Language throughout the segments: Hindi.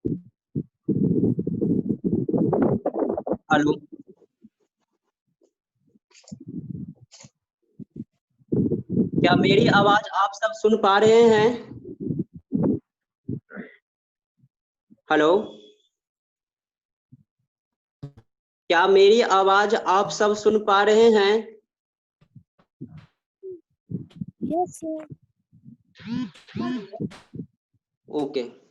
हेलो, क्या मेरी आवाज आप सब सुन पा रहे हैं? हेलो, क्या मेरी आवाज आप सब सुन पा रहे हैं? Yes, sir. Okay.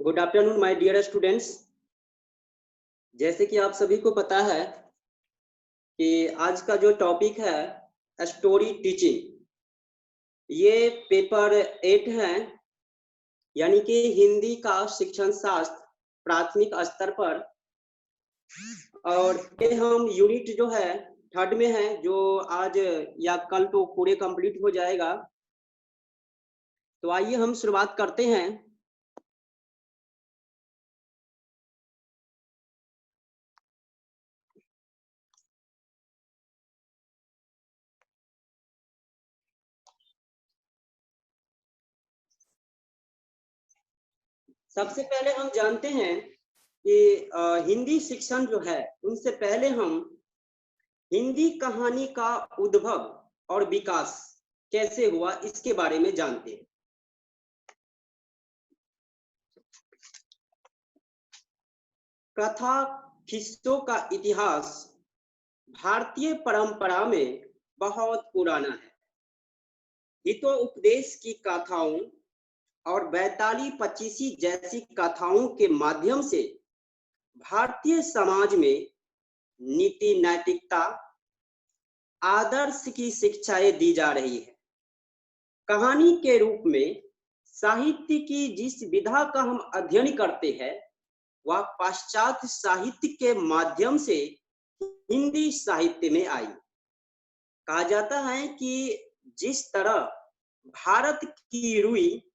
Good afternoon my dear students. जैसे कि आप सभी को पता है कि आज का जो टॉपिक है स्टोरी टीचिंग, ये पेपर 8 है, यानी कि हिंदी का शिक्षण शास्त्र प्राथमिक स्तर पर। और ये हम यूनिट जो है 3rd में है, जो आज या कल तो पूरे कंप्लीट हो जाएगा। तो आइए हम शुरुआत करते हैं। सबसे पहले हम जानते हैं कि हिंदी शिक्षण जो है, उनसे पहले हम हिंदी कहानी का उद्भव और विकास कैसे हुआ इसके बारे में जानते हैं। कथा किस्सों का इतिहास भारतीय परंपरा में बहुत पुराना है। हितोपदेश की कथाओं और बैताली पचीसी जैसी कथाओं के माध्यम से भारतीय समाज में नीति नैतिकता आदर्श की शिक्षाएं दी जा रही है। कहानी के रूप में साहित्य की जिस विधा का हम अध्ययन करते हैं, वह पाश्चात्य साहित्य के माध्यम से हिंदी साहित्य में आई। कहा जाता है कि जिस तरह भारत की रुई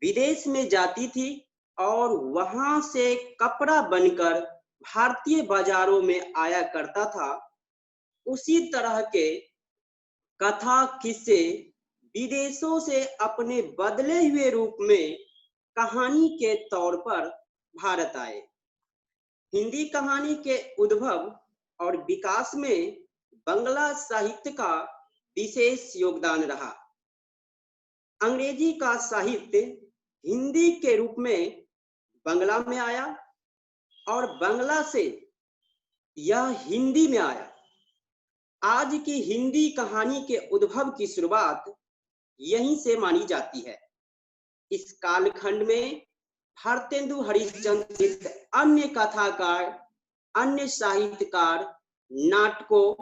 विदेश में जाती थी और वहां से कपड़ा बनकर भारतीय बाजारों में आया करता था, उसी तरह के कथा किस्से विदेशों से अपने बदले हुए रूप में कहानी के तौर पर भारत आए। हिंदी कहानी के उद्भव और विकास में बंगला साहित्य का विशेष योगदान रहा। अंग्रेजी का साहित्य हिंदी के रूप में बंगला में आया और बंगला से यह हिंदी में आया। आज की हिंदी कहानी के उद्भव की शुरुआत यहीं से मानी जाती है। इस कालखंड में भारतेंदु हरिश्चंद्र सहित अन्य कथाकार, अन्य साहित्यकार, नाटकों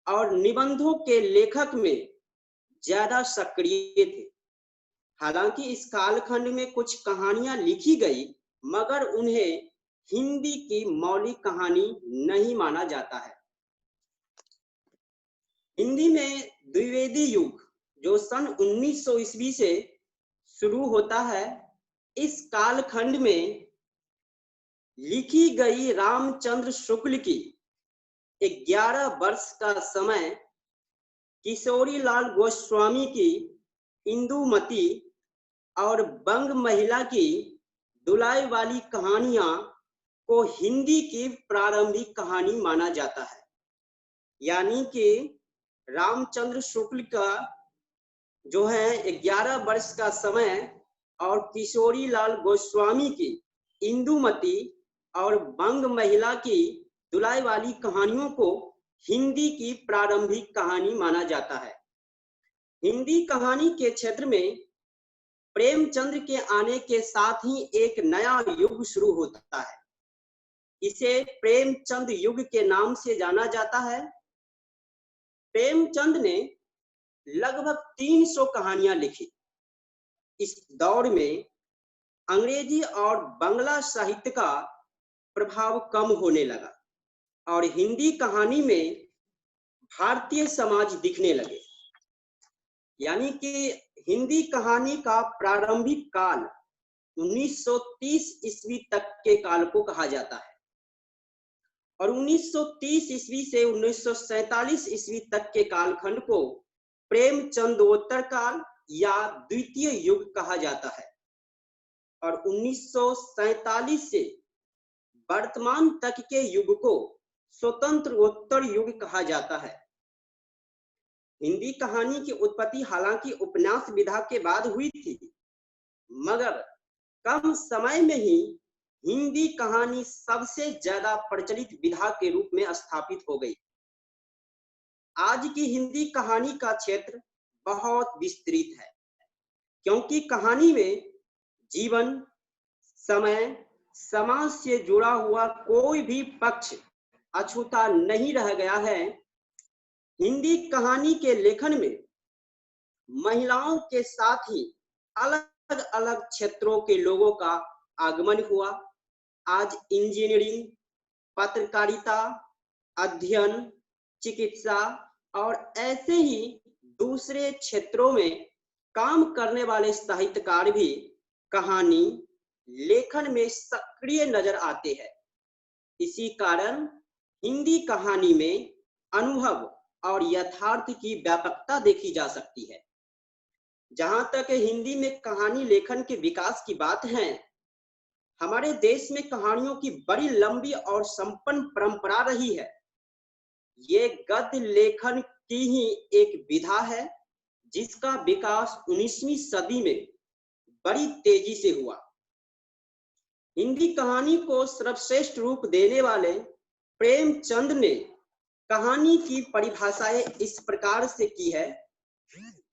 और निबंधों के लेखक में ज्यादा सक्रिय थे। हालांकि इस कालखंड में कुछ कहानियां लिखी गई, मगर उन्हें हिंदी की मौलिक कहानी नहीं माना जाता है। हिंदी में द्विवेदी युग जो सन 1900 ईस्वी से शुरू होता है, इस कालखंड में लिखी गई रामचंद्र शुक्ल की 11 वर्ष का समय, किशोरी लाल गोस्वामी की इंदुमती और बंग महिला की दुलाई वाली कहानियां को हिंदी की प्रारंभिक कहानी माना जाता है। यानी कि रामचंद्र शुक्ल का जो है 11 वर्ष का समय और किशोरी लाल गोस्वामी की इंदुमती और बंग महिला की दुलाई वाली कहानियों को हिंदी की प्रारंभिक कहानी माना जाता है। हिंदी कहानी के क्षेत्र में प्रेमचंद के आने के साथ ही एक नया युग शुरू होता है। इसे प्रेमचंद युग के नाम से जाना जाता है। प्रेमचंद ने लगभग 300 कहानियां लिखी। इस दौर में अंग्रेजी और बांग्ला साहित्य का प्रभाव कम होने लगा और हिंदी कहानी में भारतीय समाज दिखने लगे। यानी कि हिंदी कहानी का प्रारंभिक काल 1930 ईस्वी तक के काल को कहा जाता है और 1930 ईस्वी से 1947 ईस्वी तक के कालखंड को प्रेमचंदोत्तर काल या द्वितीय युग कहा जाता है और 1947 से वर्तमान तक के युग को स्वतंत्रोत्तर युग कहा जाता है। हिंदी कहानी की उत्पत्ति हालांकि उपन्यास विधा के बाद हुई थी, मगर कम समय में ही हिंदी कहानी सबसे ज्यादा प्रचलित विधा के रूप में स्थापित हो गई। आज की हिंदी कहानी का क्षेत्र बहुत विस्तृत है, क्योंकि कहानी में जीवन, समय, समाज से जुड़ा हुआ कोई भी पक्ष अछूता नहीं रह गया है। हिंदी कहानी के लेखन में महिलाओं के साथ ही अलग अलग क्षेत्रों के लोगों का आगमन हुआ। आज इंजीनियरिंग, पत्रकारिता, अध्ययन, चिकित्सा और ऐसे ही दूसरे क्षेत्रों में काम करने वाले साहित्यकार भी कहानी लेखन में सक्रिय नजर आते हैं। इसी कारण हिंदी कहानी में अनुभव और यथार्थ की व्यापकता देखी जा सकती है। जहां तक हिंदी में कहानी लेखन के विकास की बात है, हमारे देश में कहानियों की बड़ी लंबी और संपन्न परंपरा रही है। ये गद्य लेखन की ही एक विधा है जिसका विकास 19वीं सदी में बड़ी तेजी से हुआ। हिंदी कहानी को सर्वश्रेष्ठ रूप देने वाले प्रेमचंद ने कहानी की परिभाषाएं इस प्रकार से की है।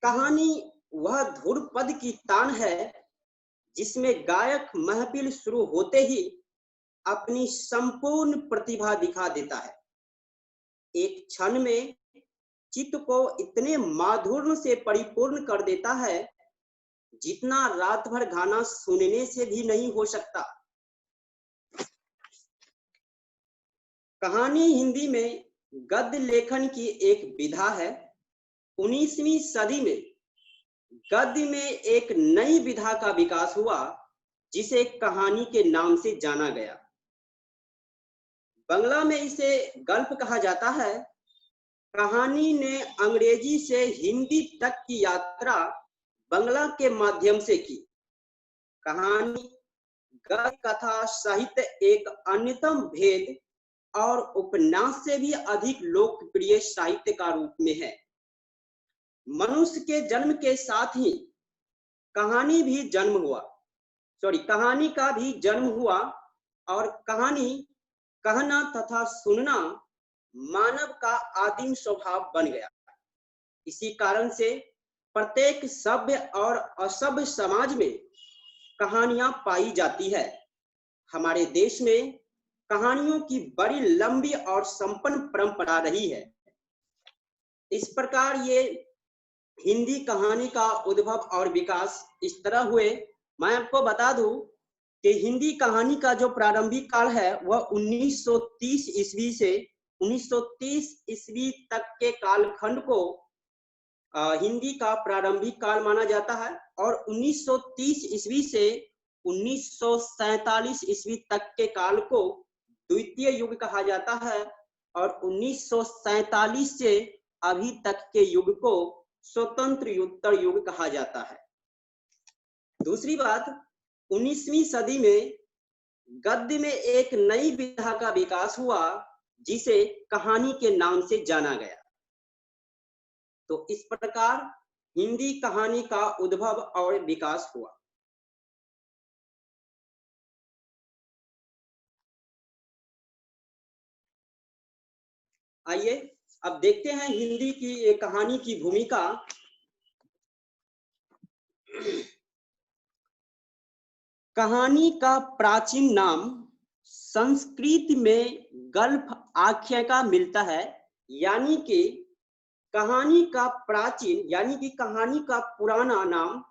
कहानी वह धुरपद की तान है जिसमें गायक महफिल शुरू होते ही अपनी संपूर्ण प्रतिभा दिखा देता है। एक क्षण में चित्त को इतने माधुर्य से परिपूर्ण कर देता है जितना रात भर गाना सुनने से भी नहीं हो सकता। कहानी हिंदी में गद्य लेखन की एक विधा है। 19वीं सदी में गद्य में एक नई विधा का विकास हुआ जिसे कहानी के नाम से जाना गया। बांग्ला में इसे गल्प कहा जाता है। कहानी ने अंग्रेजी से हिंदी तक की यात्रा बांग्ला के माध्यम से की। कहानी, गद्य कथा साहित्य एक अन्यतम भेद और उपन्यास से भी अधिक लोकप्रिय साहित्य का रूप में है। मनुष्य के जन्म के साथ ही कहानी का भी जन्म हुआ और कहानी कहना तथा सुनना मानव का आदिम स्वभाव बन गया। इसी कारण से प्रत्येक सभ्य और असभ्य समाज में कहानियां पाई जाती है। हमारे देश में कहानियों की बड़ी लंबी और संपन्न परंपरा रही है। इस प्रकार ये हिंदी कहानी का उद्भव और विकास इस तरह हुए। मैं आपको बता दूं कि हिंदी कहानी का जो प्रारंभिक काल है वह 1930 ईस्वी से 1930 ईस्वी तक के कालखंड को हिंदी का प्रारंभिक काल माना जाता है और 1930 ईस्वी से 1947 ईस्वी तक के काल को द्वितीय युग कहा जाता है और 1947 से अभी तक के युग को स्वतंत्रोत्तर युग कहा जाता है। दूसरी बात, 19वीं सदी में गद्य में एक नई विधा का विकास हुआ जिसे कहानी के नाम से जाना गया। तो इस प्रकार हिंदी कहानी का उद्भव और विकास हुआ। आइए अब देखते हैं हिंदी की कहानी की भूमिका। कहानी का प्राचीन नाम संस्कृत में गल्प आख्या का मिलता है, यानी कि कहानी का प्राचीन यानी कि कहानी का पुराना नाम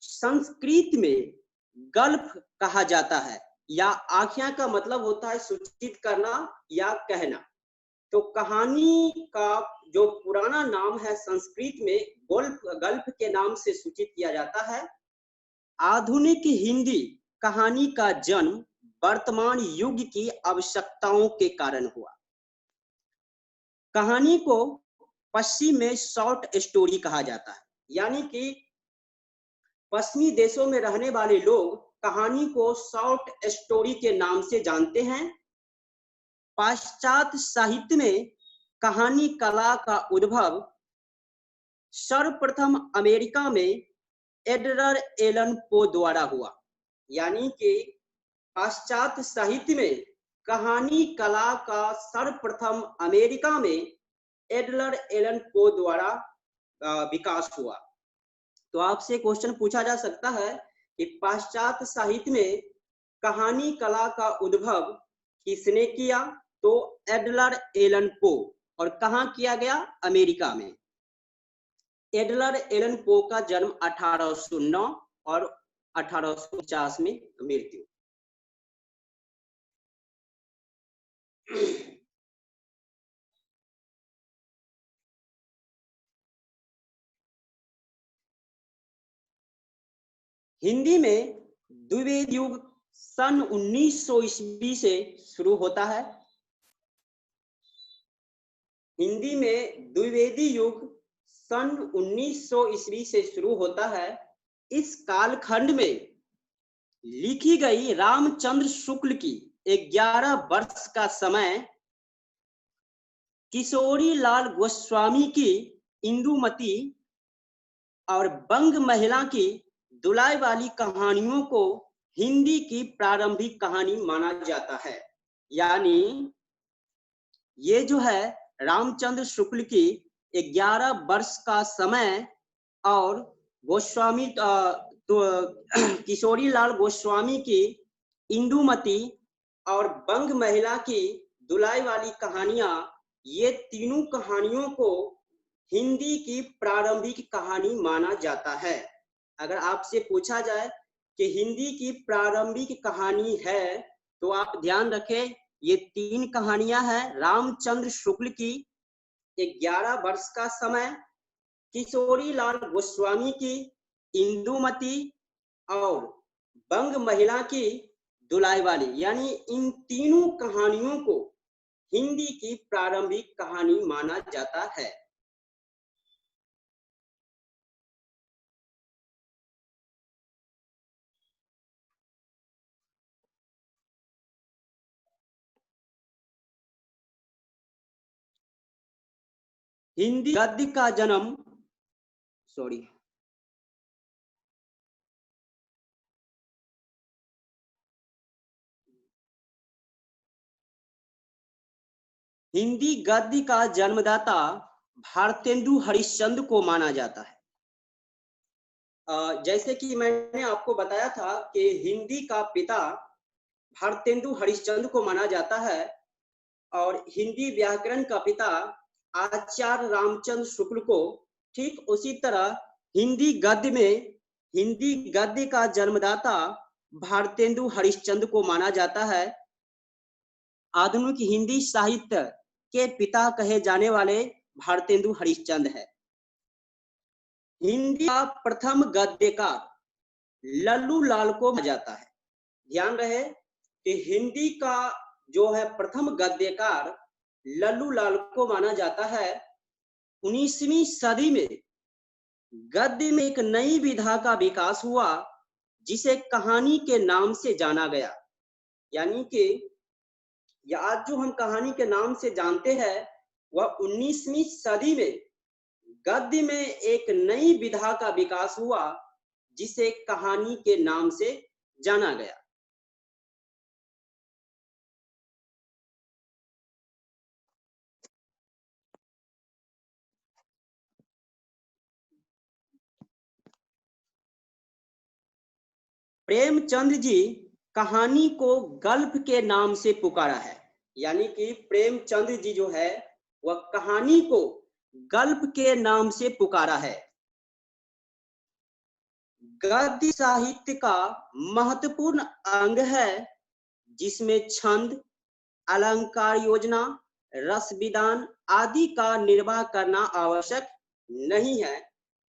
संस्कृत में गल्फ कहा जाता है, या आख्या का मतलब होता है सूचित करना या कहना। तो कहानी का जो पुराना नाम है संस्कृत में गल्फ के नाम से सूचित किया जाता है। आधुनिक हिंदी कहानी का जन्म वर्तमान युग की आवश्यकताओं के कारण हुआ। कहानी को पश्चिम में शॉर्ट स्टोरी कहा जाता है, यानी कि पश्चिमी देशों में रहने वाले लोग कहानी को शॉर्ट स्टोरी के नाम से जानते हैं। पाश्चात्य साहित्य में कहानी कला का उद्भव सर्वप्रथम अमेरिका में एडगर एलन पो द्वारा हुआ, यानी कि पाश्चात्य साहित्य में कहानी कला का सर्वप्रथम अमेरिका में एडगर एलन पो द्वारा विकास हुआ। तो आपसे क्वेश्चन पूछा जा सकता है कि पाश्चात्य साहित्य में कहानी कला का उद्भव किसने किया? तो एडगर एलन पो। और कहां किया गया? अमेरिका में। एडगर एलन पो का जन्म 1809 और 1850 में मृत्यु। हिंदी में द्विवेदी युग सन 1900 ईस्वी से शुरू होता है। हिंदी में द्विवेदी युग सन 1900 ईस्वी से शुरू होता है। इस कालखंड में लिखी गई रामचंद्र शुक्ल की 11 वर्ष का समय, किशोरी लाल गोस्वामी की इंदुमती और बंग महिला की दुलाई वाली कहानियों को हिंदी की प्रारंभिक कहानी माना जाता है। यानी ये जो है रामचंद्र शुक्ल की 11 वर्ष का समय और गोस्वामी किशोरी लाल गोस्वामी की इंदुमती और बंग महिला की दुलाई वाली कहानियां, ये तीनों कहानियों को हिंदी की प्रारंभिक कहानी माना जाता है। अगर आपसे पूछा जाए कि हिंदी की प्रारंभिक कहानी है, तो आप ध्यान रखें ये 3 कहानियां हैं। रामचंद्र शुक्ल की 11 वर्ष का समय, किशोरी लाल गोस्वामी की इंदुमती और बंग महिला की दुलाई वाली, यानी इन तीनों कहानियों को हिंदी की प्रारंभिक कहानी माना जाता है। हिंदी गद्य का जन्म हिंदी गद्य का जन्मदाता भारतेंदु हरिश्चंद्र को माना जाता है। जैसे कि मैंने आपको बताया था कि हिंदी का पिता भारतेंदु हरिश्चंद्र को माना जाता है और हिंदी व्याकरण का पिता आचार्य रामचंद्र शुक्ल को। ठीक उसी तरह हिंदी गद्य का जन्मदाता भारतेंदु हरिश्चंद्र को माना जाता है। आधुनिक हिंदी साहित्य के पिता कहे जाने वाले भारतेंदु हरिश्चंद्र है। हिंदी का प्रथम गद्यकार लल्लू लाल को माना जाता है। ध्यान रहे कि हिंदी का जो है प्रथम गद्यकार लल्लू लाल को माना जाता है। 19वीं सदी में गद्य में एक नई विधा का विकास हुआ जिसे कहानी के नाम से जाना गया। यानी कि आज जो हम कहानी के नाम से जानते हैं, वह 19वीं सदी में गद्य में एक नई विधा का विकास हुआ जिसे कहानी के नाम से जाना गया। प्रेमचंद जी कहानी को गल्फ के नाम से पुकारा है। यानी कि प्रेमचंद जी जो है वह कहानी को गल्फ के नाम से पुकारा है। गद्य साहित्य का महत्वपूर्ण अंग है, जिसमें छंद, अलंकार योजना, रस विधान आदि का निर्वाह करना आवश्यक नहीं है।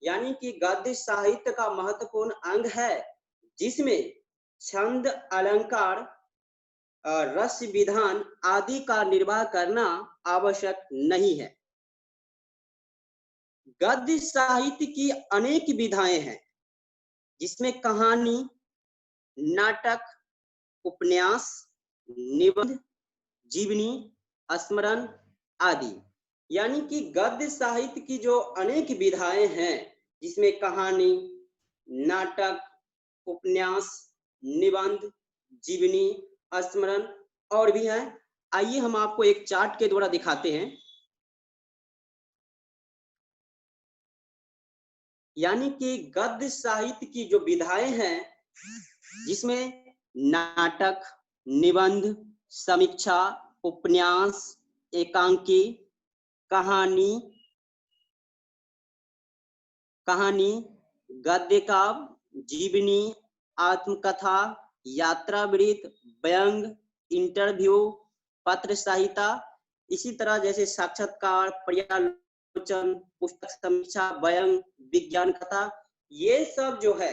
यानी कि गद्य साहित्य का महत्वपूर्ण अंग है, जिसमें छंद, अलंकार, रस विधान आदि का निर्वाह करना आवश्यक नहीं है। गद्य साहित्य की अनेक विधाएं हैं, जिसमें कहानी, नाटक, उपन्यास, निबंध, जीवनी, स्मरण आदि। यानी कि गद्य साहित्य की जो अनेक विधाएं हैं, जिसमें कहानी, नाटक, उपन्यास, निबंध, जीवनी, स्मरण और भी हैं। आइए हम आपको एक चार्ट के द्वारा दिखाते हैं। यानी कि गद्य साहित्य की जो विधाएं हैं, जिसमें नाटक, निबंध, समीक्षा, उपन्यास, एकांकी, कहानी, गद्य काव्य, जीवनी, आत्मकथा, यात्रा वृत्त, व्यंग, इंटरव्यू, पत्र संहिता, इसी तरह जैसे साक्षात्कार, पर्यालोचन, पुस्तक समीक्षा, व्यंग, विज्ञान कथा, ये सब जो है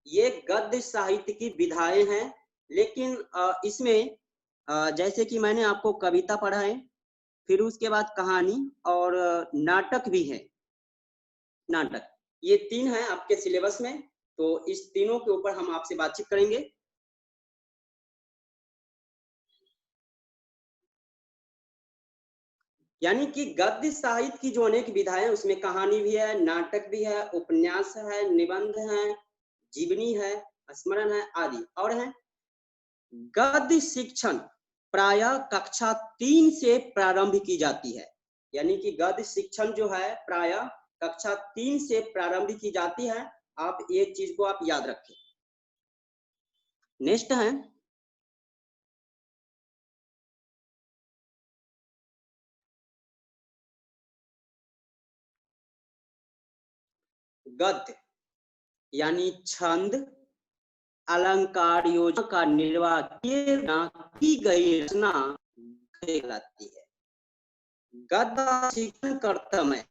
ये गद्य साहित्य की विधाएं हैं। लेकिन इसमें जैसे कि मैंने आपको कविता पढ़ाए, फिर उसके बाद कहानी और नाटक भी है। नाटक, ये 3 हैं आपके सिलेबस में, तो इस तीनों के ऊपर हम आपसे बातचीत करेंगे। यानी कि गद्य साहित्य की जो अनेक विधाएं, उसमें कहानी भी है, नाटक भी है, उपन्यास है, निबंध है, जीवनी है, स्मरण है आदि और है। गद्य शिक्षण प्रायः कक्षा 3 से प्रारंभ की जाती है। यानी कि गद्य शिक्षण जो है प्रायः कक्षा 3 से प्रारंभ की जाती है। आप एक चीज को आप याद रखें। नेक्स्ट है गद्य, यानी छंद, अलंकार योजना का निर्वाह की गई रचना कहलाती है। गद्य शिक्षण करते समय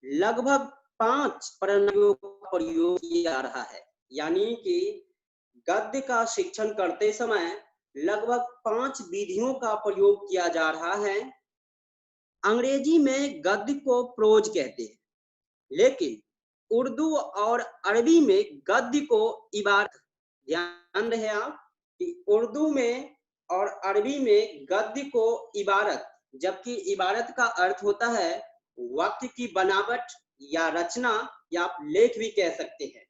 लगभग 5 प्रणालियों का प्रयोग किया जा रहा है। यानी कि गद्य का शिक्षण करते समय लगभग 5 विधियों का प्रयोग किया जा रहा है। अंग्रेजी में गद्य को प्रोज कहते हैं, लेकिन उर्दू और अरबी में गद्य को इबारत, ध्यान रहे आप कि उर्दू में और अरबी में गद्य को इबारत, जबकि इबारत का अर्थ होता है वाक्य की बनावट या रचना, या आप लेख भी कह सकते हैं।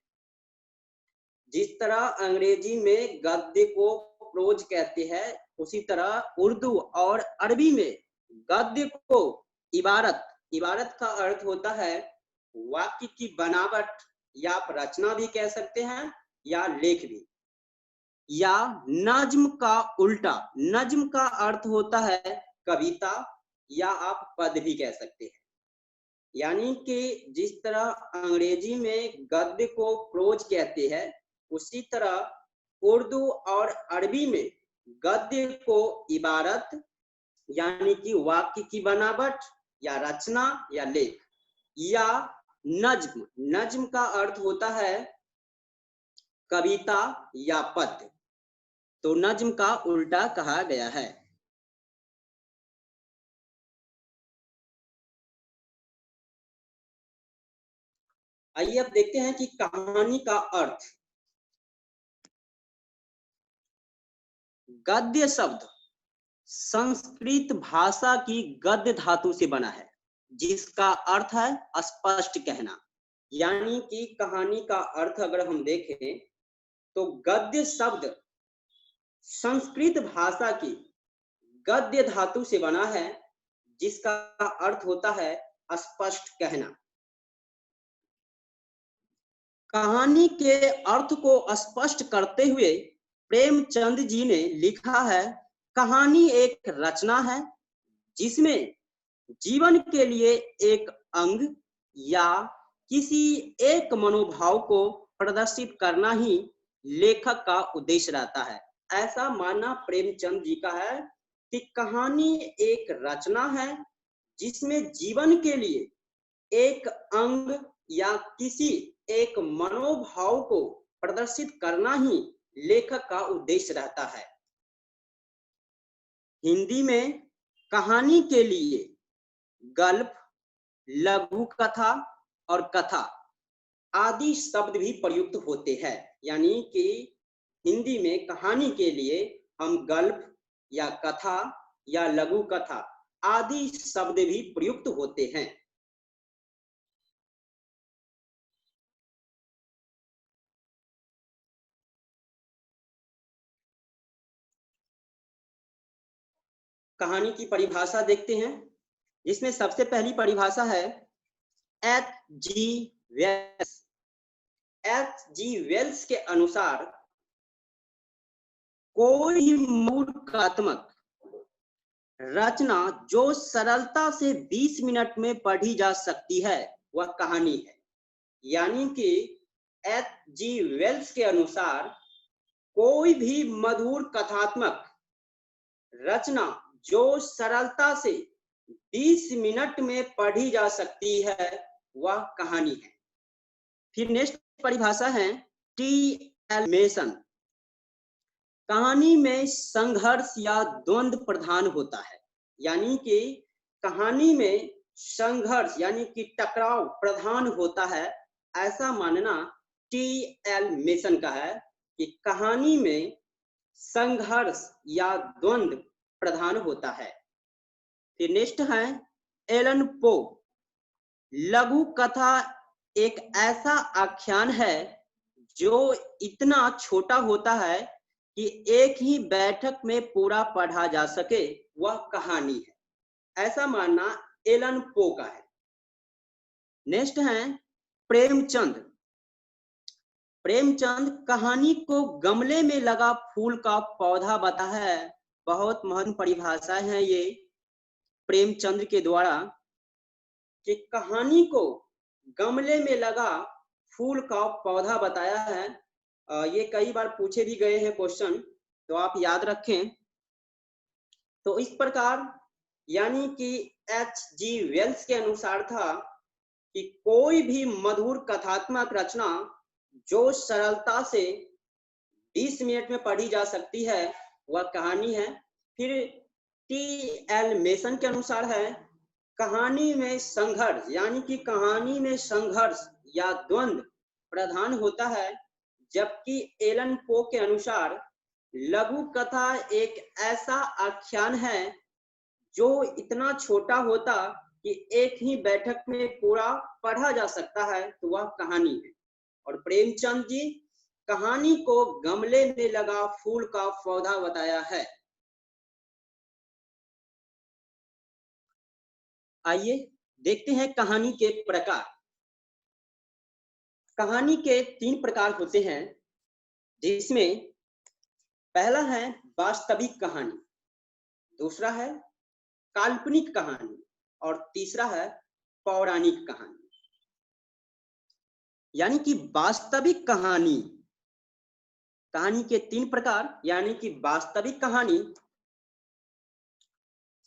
जिस तरह अंग्रेजी में गद्य को प्रोज कहते हैं, उसी तरह उर्दू और अरबी में गद्य को इबारत, इबारत का अर्थ होता है वाक्य की बनावट, या आप रचना भी कह सकते हैं या लेख भी। या नज्म का उल्टा, नज्म का अर्थ होता है कविता, या आप पद भी कह सकते हैं। यानी कि जिस तरह अंग्रेजी में गद्य को प्रोज कहते हैं, उसी तरह उर्दू और अरबी में गद्य को इबारत, यानी कि वाक्य की बनावट या रचना या लेख, या नज्म, नज्म का अर्थ होता है कविता या पद्य, तो नज्म का उल्टा कहा गया है। आइए अब देखते हैं कि कहानी का अर्थ। गद्य शब्द संस्कृत भाषा की गद्य धातु से बना है, जिसका अर्थ है स्पष्ट कहना। यानी कि कहानी का अर्थ अगर हम देखें तो गद्य शब्द संस्कृत भाषा की गद्य धातु से बना है, जिसका अर्थ होता है स्पष्ट कहना। कहानी के अर्थ को स्पष्ट करते हुए प्रेमचंद जी ने लिखा है, कहानी एक रचना है जिसमें जीवन के लिए एक अंग या किसी एक मनोभाव को प्रदर्शित करना ही लेखक का उद्देश्य रहता है। ऐसा मानना प्रेमचंद जी का है कि कहानी एक रचना है जिसमें जीवन के लिए एक अंग या किसी एक मनोभाव को प्रदर्शित करना ही लेखक का उद्देश्य रहता है। हिंदी में कहानी के लिए गल्प, लघु कथा और कथा आदि शब्द भी प्रयुक्त होते हैं। यानी कि हिंदी में कहानी के लिए हम गल्प या कथा या लघु कथा आदि शब्द भी प्रयुक्त होते हैं। कहानी की परिभाषा देखते हैं, जिसमें सबसे पहली परिभाषा है H.G. वेल्स। H.G. वेल्स के अनुसार कोई मूर्खात्मक रचना जो सरलता से 20 मिनट में पढ़ी जा सकती है वह कहानी है। यानी कि H.G. वेल्स के अनुसार कोई भी मधुर कथात्मक रचना जो सरलता से 20 मिनट में पढ़ी जा सकती है वह कहानी है। फिर नेक्स्ट परिभाषा है T.L. मेसन। कहानी में संघर्ष या द्वंद्व प्रधान होता है। यानी कि कहानी में संघर्ष यानी कि टकराव प्रधान होता है, ऐसा मानना T.L. मेसन का है कि कहानी में संघर्ष या द्वंद्व प्रधान होता है। फिर नेक्स्ट है एलन पो। लघु कथा एक ऐसा आख्यान है जो इतना छोटा होता है कि एक ही बैठक में पूरा पढ़ा जा सके, वह कहानी है। ऐसा मानना एलन पो का है। नेक्स्ट है प्रेमचंद। प्रेमचंद कहानी को गमले में लगा फूल का पौधा बता है। बहुत महत्वपूर्ण परिभाषा है ये प्रेमचंद के द्वारा कि कहानी को गमले में लगा फूल का पौधा बताया है। ये कई बार पूछे भी गए हैं क्वेश्चन, तो आप याद रखें। तो इस प्रकार यानी कि H.G. वेल्स के अनुसार था कि कोई भी मधुर कथात्मक रचना जो सरलता से 20 मिनट में पढ़ी जा सकती है वह कहानी है। फिर T.L. मेसन के अनुसार है कहानी में संघर्ष यानी कि कहानी में संघर्ष या द्वंद्व प्रधान होता है, जबकि एलन पो के अनुसार लघु कथा एक ऐसा आख्यान है जो इतना छोटा होता कि एक ही बैठक में पूरा पढ़ा जा सकता है, तो वह कहानी है। और प्रेमचंद जी कहानी को गमले में लगा फूल का पौधा बताया है। आइए देखते हैं कहानी के प्रकार। कहानी के 3 प्रकार होते हैं, जिसमें पहला है वास्तविक कहानी, दूसरा है काल्पनिक कहानी और तीसरा है पौराणिक कहानी। यानी कि वास्तविक कहानी, कहानी के 3 प्रकार। यानी कि वास्तविक कहानी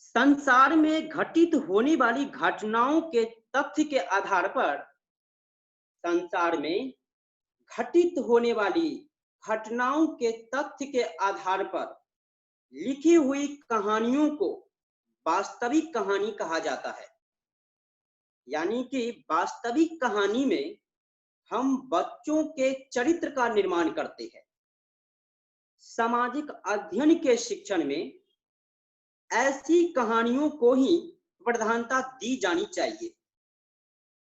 संसार में घटित होने वाली घटनाओं के तथ्य के आधार पर, संसार में घटित होने वाली घटनाओं के तथ्य के आधार पर लिखी हुई कहानियों को वास्तविक कहानी कहा जाता है। यानी कि वास्तविक कहानी में हम बच्चों के चरित्र का निर्माण करते हैं। सामाजिक अध्ययन के शिक्षण में ऐसी कहानियों को ही प्रधानता दी जानी चाहिए।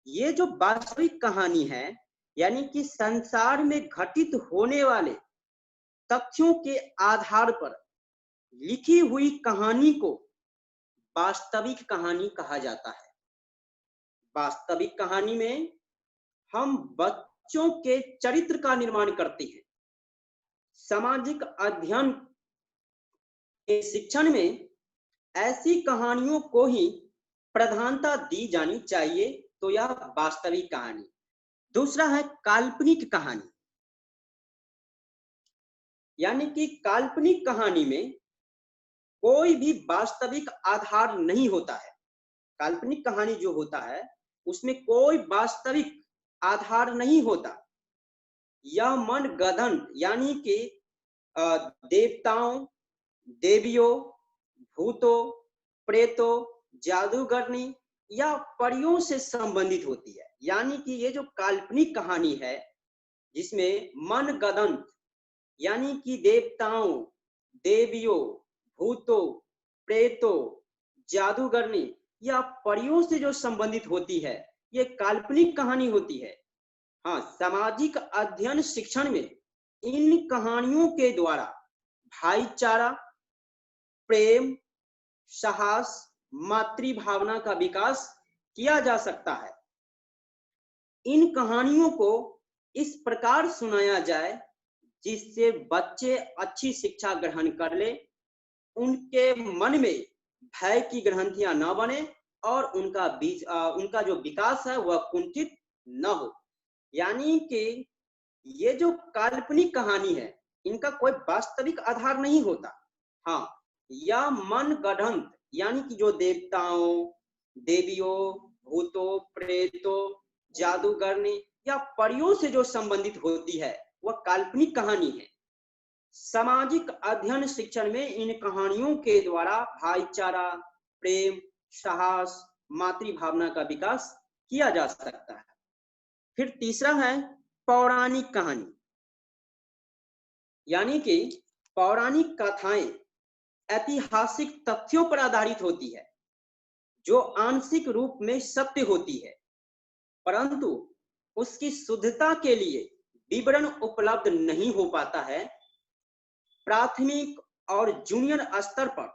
ये जो वास्तविक कहानी है यानी कि संसार में घटित होने वाले तथ्यों के आधार पर लिखी हुई कहानी को वास्तविक कहानी कहा जाता है। वास्तविक कहानी में हम बच्चों के चरित्र का निर्माण करते हैं। सामाजिक अध्ययन के शिक्षण में ऐसी कहानियों को ही प्रधानता दी जानी चाहिए, तो यह वास्तविक कहानी। दूसरा है काल्पनिक कहानी। यानी कि काल्पनिक कहानी में कोई भी वास्तविक आधार नहीं होता है। काल्पनिक कहानी जो होता है उसमें कोई वास्तविक आधार नहीं होता। यह मन गढ़ंत यानी कि देवताओं, देवियों, भूतों, प्रेतों, जादूगरनी या परियों से संबंधित होती है। यानी कि ये जो काल्पनिक कहानी है जिसमें मन गढ़ंत यानी कि देवताओं, देवियों, भूतों, प्रेतों, जादूगरनी या परियों से जो संबंधित होती है, ये काल्पनिक कहानी होती है। हाँ, सामाजिक अध्ययन शिक्षण में इन कहानियों के द्वारा भाईचारा, प्रेम, साहस, मातृभावना का विकास किया जा सकता है। इन कहानियों को इस प्रकार सुनाया जाए जिससे बच्चे अच्छी शिक्षा ग्रहण कर ले, उनके मन में भय की ग्रंथियां न बने और उनका जो विकास है वह कुंठित न हो। यानी कि ये जो काल्पनिक कहानी है इनका कोई वास्तविक आधार नहीं होता। हाँ, यह मन गढ़ंत यानी कि जो देवताओं, देवियों, भूतों, प्रेतों, जादूगरनी या परियों से जो संबंधित होती है वह काल्पनिक कहानी है। सामाजिक अध्ययन शिक्षण में इन कहानियों के द्वारा भाईचारा, प्रेम, साहस, मातृभावना का विकास किया जा सकता है। फिर तीसरा है पौराणिक कहानी। यानी कि पौराणिक कथाएं ऐतिहासिक तथ्यों पर आधारित होती है जो आंशिक रूप में सत्य होती है, परंतु उसकी शुद्धता के लिए विवरण उपलब्ध नहीं हो पाता है। प्राथमिक और जूनियर स्तर पर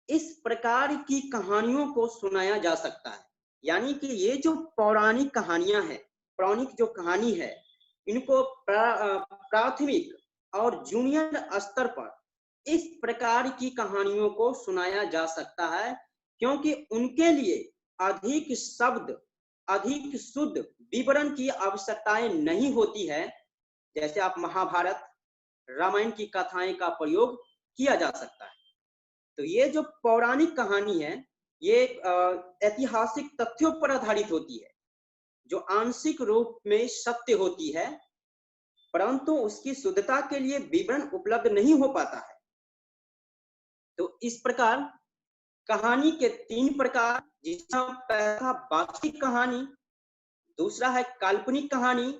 इस प्रकार की कहानियों को सुनाया जा सकता है। यानी कि ये जो पौराणिक कहानियां हैं, पौराणिक जो कहानी है, इनको प्राथमिक और जूनियर स्तर पर इस प्रकार की कहानियों को सुनाया जा सकता है क्योंकि उनके लिए अधिक शब्द, अधिक शुद्ध विवरण की आवश्यकताएं नहीं होती है। जैसे आप महाभारत, रामायण की कथाएं का प्रयोग किया जा सकता है। तो ये जो पौराणिक कहानी है ये ऐतिहासिक तथ्यों पर आधारित होती है जो आंशिक रूप में सत्य होती है, परंतु उसकी शुद्धता के लिए विवरण उपलब्ध नहीं हो पाता है। तो इस प्रकार कहानी के तीन प्रकार, जिसका पहला वास्तविक कहानी, दूसरा है काल्पनिक कहानी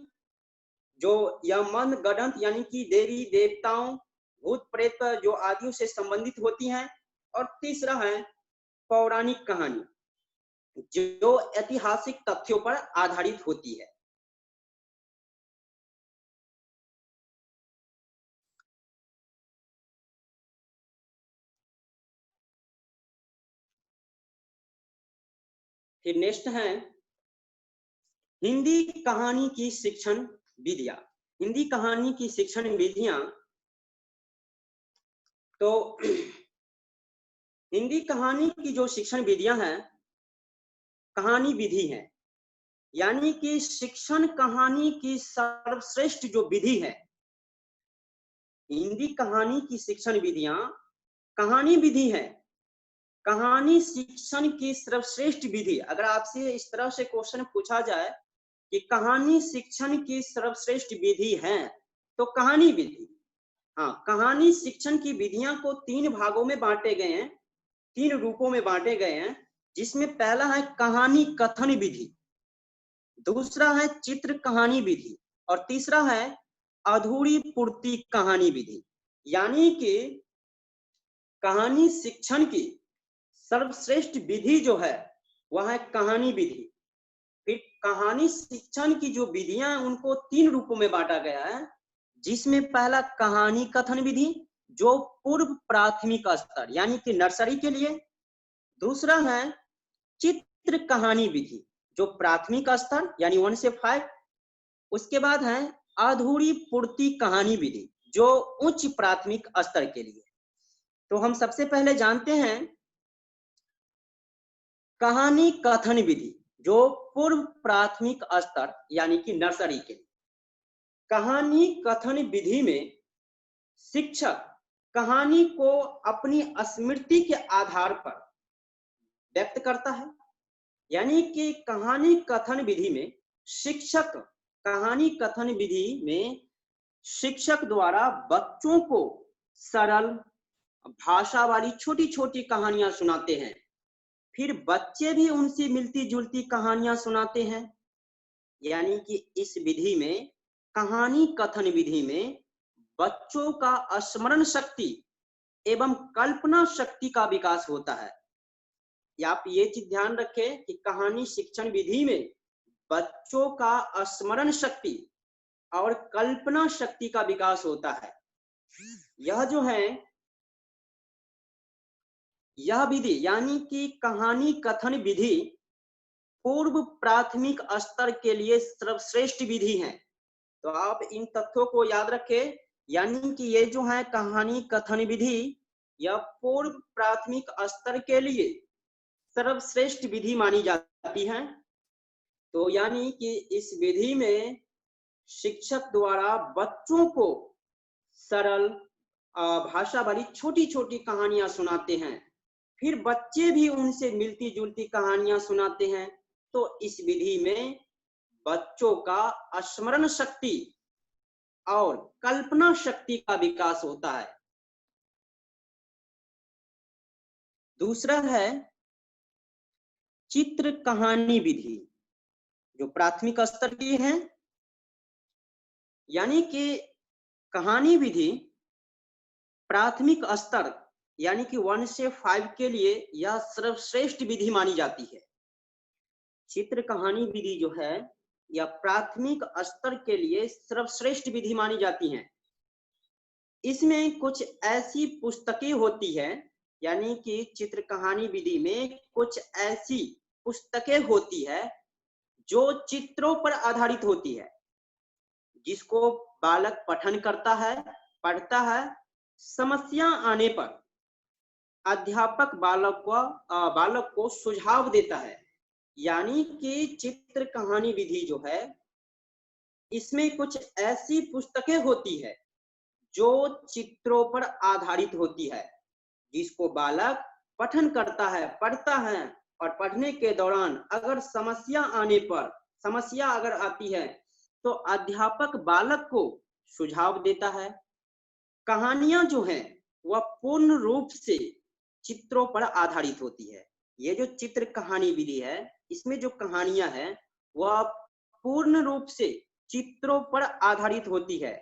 जो यह मन गढ़ंत यानी कि देवी देवताओं, भूत प्रेत जो आदियों से संबंधित होती हैं, और तीसरा है पौराणिक कहानी जो ऐतिहासिक तथ्यों पर आधारित होती है। फिर नेक्स्ट है हिंदी कहानी की शिक्षण विधियां। हिंदी कहानी की शिक्षण विधियां, तो हिंदी कहानी की जो शिक्षण विधियां हैं, कहानी विधि है, यानी कि शिक्षण कहानी की सर्वश्रेष्ठ जो विधि है। हिंदी कहानी की शिक्षण विधियां कहानी विधि है, कहानी शिक्षण की सर्वश्रेष्ठ विधि। अगर आपसे इस तरह से क्वेश्चन पूछा जाए कि कहानी शिक्षण की सर्वश्रेष्ठ विधि है तो कहानी विधि। हाँ, कहानी शिक्षण की विधियां को तीन भागों में बांटे गए हैं, तीन रूपों में बांटे गए हैं, जिसमें पहला है कहानी कथन विधि, दूसरा है चित्र कहानी विधि और तीसरा है अधूरी पूर्ति कहानी विधि। यानी कि कहानी शिक्षण की सर्वश्रेष्ठ विधि जो है वह है कहानी विधि। फिर कहानी शिक्षण की जो विधियां उनको तीन रूपों में बांटा गया है, जिसमें पहला कहानी कथन विधि जो पूर्व प्राथमिक स्तर यानी कि नर्सरी के लिए, दूसरा है चित्र कहानी विधि जो प्राथमिक स्तर यानी 1 से 5, उसके बाद है अधूरी पूर्ति कहानी विधि जो उच्च प्राथमिक स्तर के लिए। तो हम सबसे पहले जानते हैं कहानी कथन विधि जो पूर्व प्राथमिक स्तर यानी कि नर्सरी के लिए। कहानी कथन विधि में शिक्षक कहानी को अपनी स्मृति के आधार पर व्यक्त करता है। यानी कि कहानी कथन विधि में शिक्षक कहानी कथन विधि में शिक्षक द्वारा बच्चों को सरल भाषा वाली छोटी छोटी कहानियां सुनाते हैं, फिर बच्चे भी उनसे मिलती जुलती कहानियां सुनाते हैं। यानी कि इस विधि में, कहानी कथन विधि में, बच्चों का स्मरण शक्ति एवं कल्पना शक्ति का विकास होता है। आप ये चीज ध्यान रखें कि कहानी शिक्षण विधि में बच्चों का स्मरण शक्ति और कल्पना शक्ति का विकास होता है। यह जो है, यह विधि यानी कि कहानी कथन विधि पूर्व प्राथमिक स्तर के लिए सर्वश्रेष्ठ विधि है। तो आप इन तथ्यों को याद रखें। यानी कि ये जो है कहानी कथन विधि, यह पूर्व प्राथमिक स्तर के लिए सर्वश्रेष्ठ विधि मानी जाती है। तो यानी कि इस विधि में शिक्षक द्वारा बच्चों को सरल भाषा वाली छोटी छोटी कहानियां सुनाते हैं, फिर बच्चे भी उनसे मिलती जुलती कहानियां सुनाते हैं। तो इस विधि में बच्चों का स्मरण शक्ति और कल्पना शक्ति का विकास होता है। दूसरा है चित्र कहानी विधि, जो प्राथमिक स्तर की है। यानी कि कहानी विधि प्राथमिक स्तर यानी कि 1 से 5 के लिए यह सर्वश्रेष्ठ विधि मानी जाती है। चित्र कहानी विधि जो है यह प्राथमिक स्तर के लिए सर्वश्रेष्ठ विधि मानी जाती है। इसमें कुछ ऐसी पुस्तकें होती है, यानी कि चित्र कहानी विधि में कुछ ऐसी पुस्तकें होती है जो चित्रों पर आधारित होती है, जिसको बालक पठन करता है, पढ़ता है। समस्या आने पर अध्यापक बालक को सुझाव देता है। यानी कि चित्र कहानी विधि जो है, इसमें कुछ ऐसी पुस्तकें होती है जो चित्रों पर आधारित होती है, जिसको बालक पठन करता है, पढ़ता है, और पढ़ने के दौरान अगर समस्या अगर आती है तो अध्यापक बालक को सुझाव देता है। कहानियां जो हैं वह पूर्ण रूप से चित्रों पर आधारित होती है। ये जो चित्र कहानी विधि है, इसमें जो कहानियां हैं वह पूर्ण रूप से चित्रों पर आधारित होती है।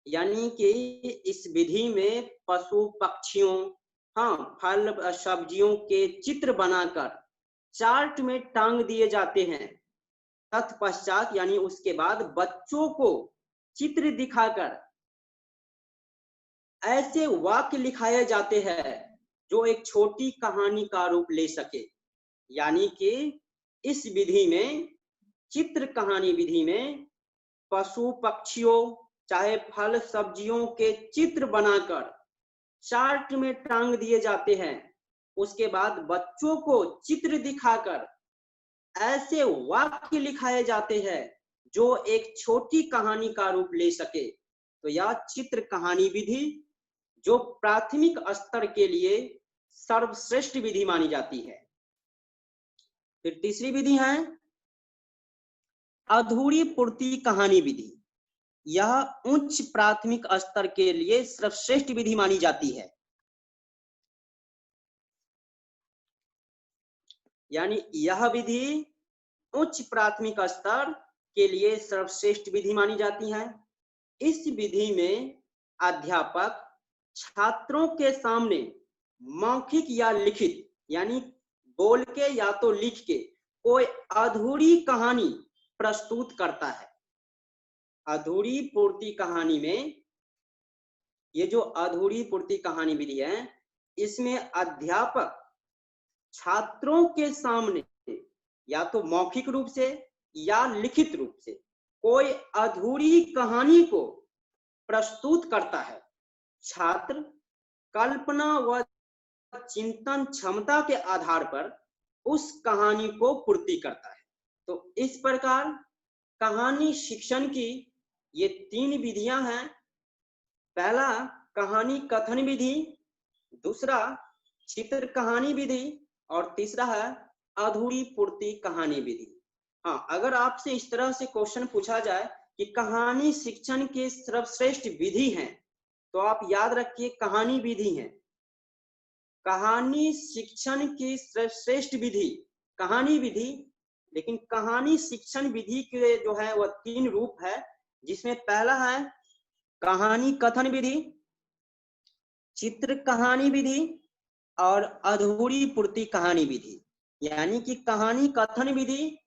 यानी कि इस विधि में पशु पक्षियों, फल सब्जियों के चित्र बनाकर चार्ट में टांग दिए जाते हैं। तत्पश्चात यानी उसके बाद बच्चों को चित्र दिखाकर ऐसे वाक्य लिखाए जाते हैं जो एक छोटी कहानी का रूप ले सके। यानी कि इस विधि में, चित्र कहानी विधि में, पशु पक्षियों चाहे फल सब्जियों के चित्र बनाकर चार्ट में टांग दिए जाते हैं। उसके बाद बच्चों को चित्र दिखाकर ऐसे वाक्य लिखाए जाते हैं जो एक छोटी कहानी का रूप ले सके। तो यह चित्र कहानी विधि जो प्राथमिक स्तर के लिए सर्वश्रेष्ठ विधि मानी जाती है। फिर तीसरी विधि है अधूरी पूर्ति कहानी विधि। यह उच्च प्राथमिक स्तर के लिए सर्वश्रेष्ठ विधि मानी जाती है। यानी यह विधि उच्च प्राथमिक स्तर के लिए सर्वश्रेष्ठ विधि मानी जाती है। इस विधि में अध्यापक छात्रों के सामने मौखिक या लिखित, यानी बोल के या तो लिख के, कोई अधूरी कहानी प्रस्तुत करता है। अधूरी पूर्ति कहानी में, ये जो अधूरी पूर्ति कहानी विधि है, इसमें अध्यापक छात्रों के सामने या तो मौखिक रूप से या लिखित रूप से कोई अधूरी कहानी को प्रस्तुत करता है। छात्र कल्पना व चिंतन क्षमता के आधार पर उस कहानी को पूर्ति करता है। तो इस प्रकार कहानी शिक्षण की ये 3 विधियां हैं पहला कहानी कथन विधि, दूसरा चित्र कहानी विधि और तीसरा है अधूरी पूर्ति कहानी विधि। हाँ, अगर आपसे इस तरह से क्वेश्चन पूछा जाए कि कहानी शिक्षण के सर्वश्रेष्ठ विधि हैं, तो आप याद रखिए कहानी विधि है। कहानी शिक्षण की सर्वश्रेष्ठ विधि कहानी विधि, लेकिन कहानी शिक्षण विधि के जो है वह 3 रूप है, जिसमें पहला है कहानी कथन विधि, चित्र कहानी विधि और अधूरी पूर्ति कहानी विधि। यानी कि कहानी कथन विधि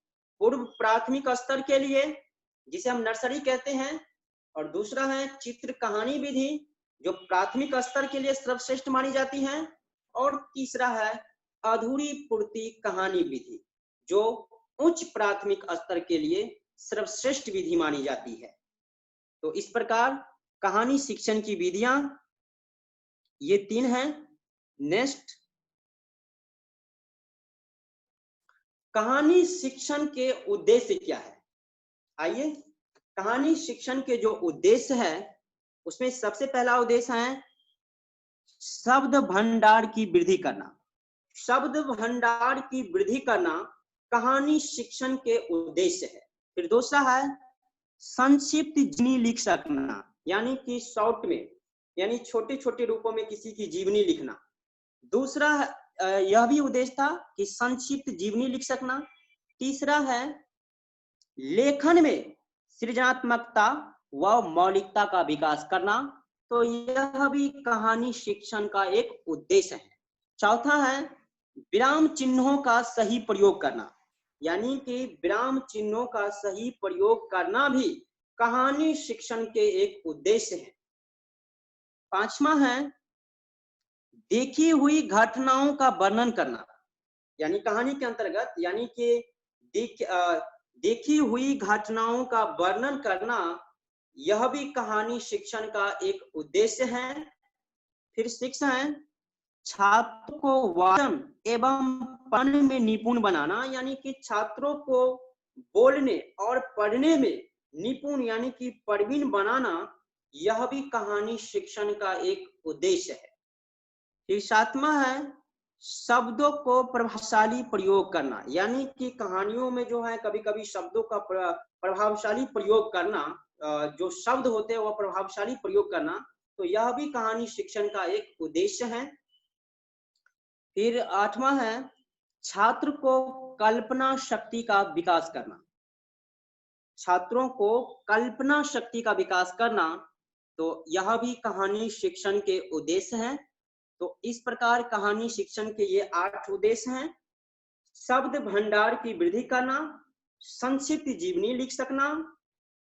पूर्व प्राथमिक स्तर के लिए, जिसे हम नर्सरी कहते हैं, और दूसरा है चित्र कहानी विधि जो प्राथमिक स्तर के लिए सर्वश्रेष्ठ मानी जाती है, और तीसरा है अधूरी पूर्ति कहानी विधि जो उच्च प्राथमिक स्तर के लिए सर्वश्रेष्ठ विधि मानी जाती है। तो इस प्रकार कहानी शिक्षण की विधियां ये 3 हैं। नेक्स्ट, कहानी शिक्षण के उद्देश्य क्या है? आइए, कहानी शिक्षण के जो उद्देश्य है उसमें सबसे पहला उद्देश्य है शब्द भंडार की वृद्धि करना। शब्द भंडार की वृद्धि करना कहानी शिक्षण के उद्देश्य है। फिर दूसरा है संक्षिप्त जीवनी लिख सकना, यानी कि शॉर्ट में, यानी छोटे छोटे रूपों में किसी की जीवनी लिखना। दूसरा यह भी उद्देश्य था कि संक्षिप्त जीवनी लिख सकना। तीसरा है लेखन में सृजनात्मकता व मौलिकता का विकास करना, तो यह भी कहानी शिक्षण का एक उद्देश्य है। चौथा है विराम चिन्हों का सही प्रयोग करना, यानी कि विराम चिन्हों का सही प्रयोग करना भी कहानी शिक्षण के एक उद्देश्य है। पांचवा है देखी हुई घटनाओं का वर्णन करना, यानी कहानी के अंतर्गत, यानी कि देखी हुई घटनाओं का वर्णन करना, यह भी कहानी शिक्षण का एक उद्देश्य है। फिर 6 है छात्रों को वाचन एवं पढ़ने में निपुण बनाना, यानी कि छात्रों को बोलने और पढ़ने में निपुण यानी कि प्रवीण बनाना, यह भी कहानी शिक्षण का एक उद्देश्य है। फिर 7वां है शब्दों को प्रभावशाली प्रयोग करना, यानी कि कहानियों में जो है कभी कभी शब्दों का प्रभावशाली प्रयोग करना, जो शब्द होते हैं वह प्रभावशाली प्रयोग करना, तो यह भी कहानी शिक्षण का एक उद्देश्य है। फिर 8वां है छात्र को कल्पना शक्ति का विकास करना। छात्रों को कल्पना शक्ति का विकास करना, तो यह भी कहानी शिक्षण के उद्देश्य है। तो इस प्रकार कहानी शिक्षण के ये 8 उद्देश्य हैं। शब्द भंडार की वृद्धि करना, संक्षिप्त जीवनी लिख सकना,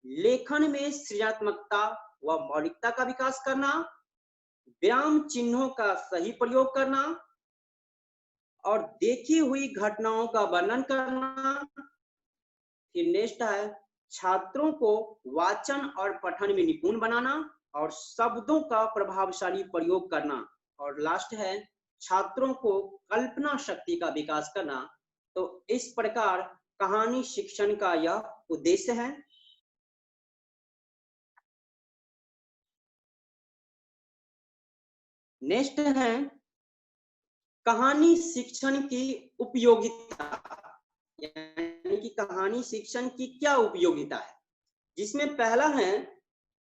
लेखन में सृजनात्मकता व मौलिकता का विकास करना, विराम चिन्हों का सही प्रयोग करना और देखी हुई घटनाओं का वर्णन करना। फिर नेक्स्ट है छात्रों को वाचन और पठन में निपुण बनाना और शब्दों का प्रभावशाली प्रयोग करना, और लास्ट है छात्रों को कल्पना शक्ति का विकास करना। तो इस प्रकार कहानी शिक्षण का यह उद्देश्य है। नेक्स्ट है कहानी शिक्षण की उपयोगिता, यानी कि कहानी शिक्षण की क्या उपयोगिता है, जिसमें पहला है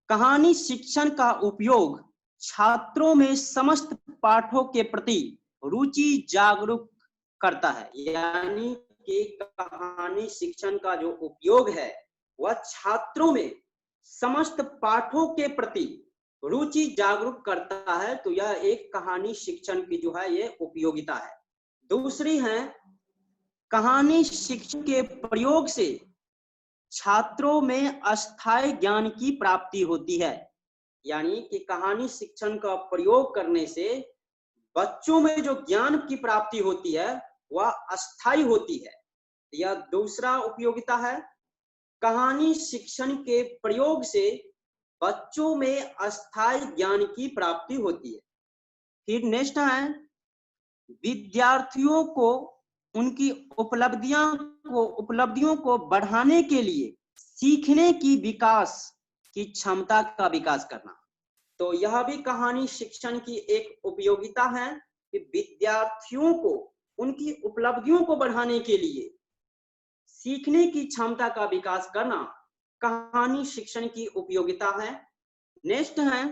कहानी शिक्षण का उपयोग छात्रों में समस्त पाठों के प्रति रुचि जागरूक करता है। यानी कि कहानी शिक्षण का जो उपयोग है वह छात्रों में समस्त पाठों के प्रति रुचि जागरूक करता है, तो यह एक कहानी शिक्षण की जो है ये उपयोगिता है। दूसरी है कहानी शिक्षण के प्रयोग से छात्रों में अस्थायी ज्ञान की प्राप्ति होती है, यानी कि कहानी शिक्षण का प्रयोग करने से बच्चों में जो ज्ञान की प्राप्ति होती है वह अस्थायी होती है। यह दूसरा उपयोगिता है। कहानी शिक्षण के प्रयोग से बच्चों में अस्थायी ज्ञान की प्राप्ति होती है। फिर नेक्स्ट है विद्यार्थियों को उनकी उपलब्धियों को बढ़ाने के लिए सीखने की विकास की क्षमता का विकास करना। तो यह भी कहानी शिक्षण की एक उपयोगिता है कि विद्यार्थियों को उनकी उपलब्धियों को बढ़ाने के लिए सीखने की क्षमता का विकास करना कहानी शिक्षण की उपयोगिता है। नेक्स्ट है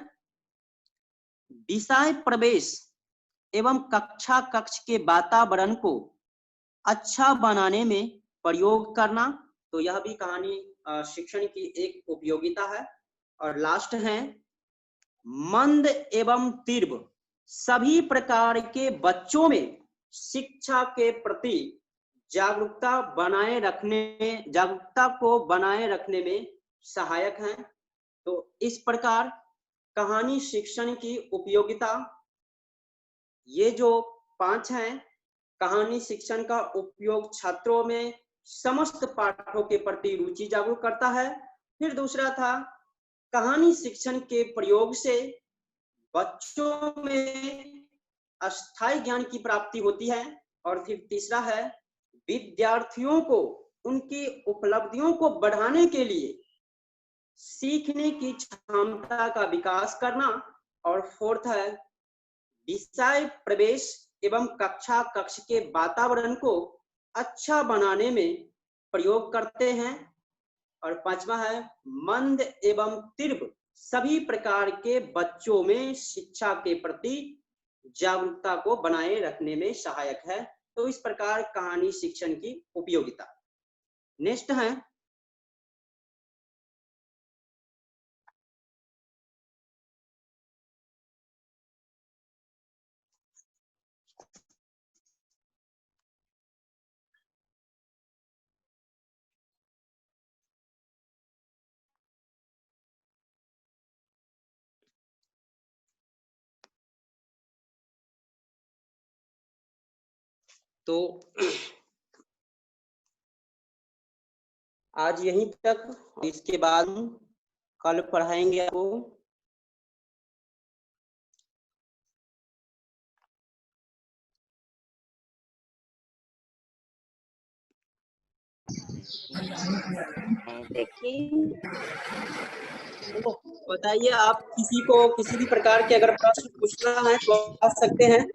विषय प्रवेश एवं कक्ष के वातावरण को अच्छा बनाने में प्रयोग करना, तो यह भी कहानी शिक्षण की एक उपयोगिता है। और लास्ट है मंद एवं तीव्र सभी प्रकार के बच्चों में शिक्षा के प्रति जागरूकता को बनाए रखने में सहायक है। तो इस प्रकार कहानी शिक्षण की उपयोगिता ये जो 5 हैं। कहानी शिक्षण का उपयोग छात्रों में समस्त पाठों के प्रति रुचि जागरूक करता है। फिर दूसरा था कहानी शिक्षण के प्रयोग से बच्चों में अस्थायी ज्ञान की प्राप्ति होती है। और फिर तीसरा है विद्यार्थियों को उनकी उपलब्धियों को बढ़ाने के लिए सीखने की क्षमता का विकास करना। और फोर्थ है विषय प्रवेश एवं कक्ष के वातावरण को अच्छा बनाने में प्रयोग करते हैं। और पांचवा है मंद एवं तीव्र सभी प्रकार के बच्चों में शिक्षा के प्रति जागरूकता को बनाए रखने में सहायक है। तो इस प्रकार कहानी शिक्षण की उपयोगिता। नेक्स्ट है तो आज यहीं तक, इसके बाद कल पढ़ाएंगे आपको देखिए बताइए। आप किसी को किसी भी प्रकार के अगर प्रश्न पूछना है तो आ सकते हैं।